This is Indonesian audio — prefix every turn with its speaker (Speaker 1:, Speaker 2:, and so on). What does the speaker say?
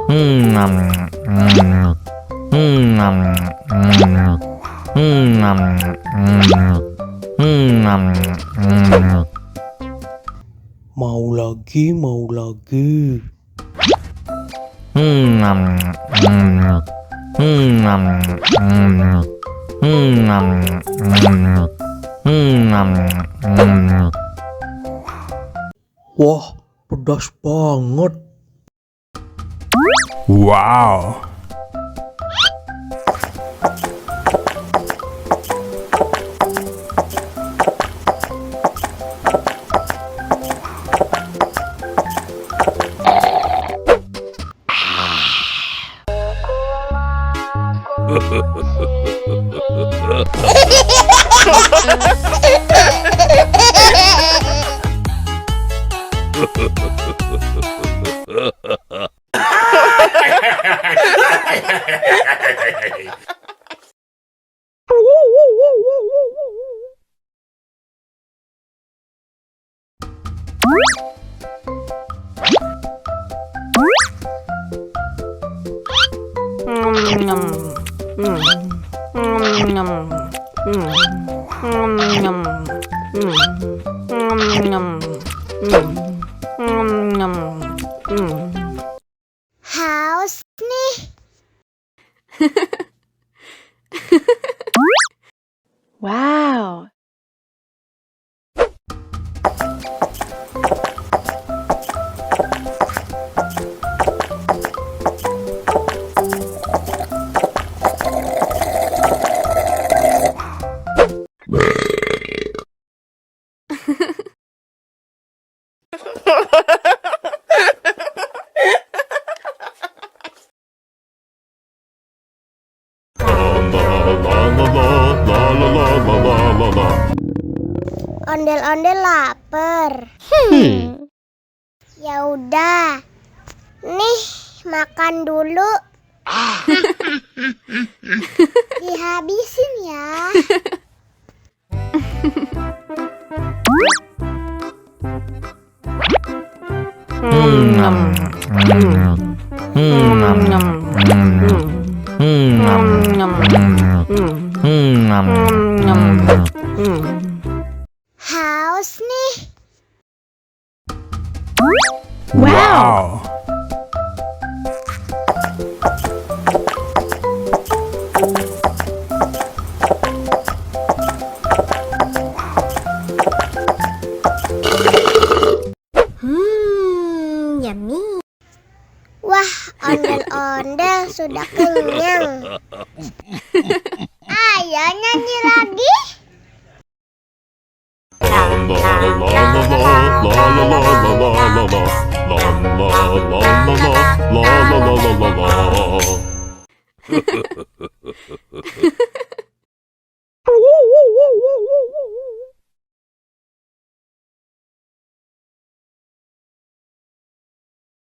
Speaker 1: Mau lagi, mau lagi. Wah, pedas banget.
Speaker 2: Wow.
Speaker 3: Haus nih.
Speaker 4: Wow.
Speaker 3: Ondel-ondel lapar. Ya udah. Nih, makan dulu. Dihabisin ya. Haus nih.
Speaker 2: Wow.
Speaker 3: Yummy. Wah, ondel-ondel sudah kenyang. Ayo nyanyi lagi.
Speaker 2: La la la la la la la la la la la la la la.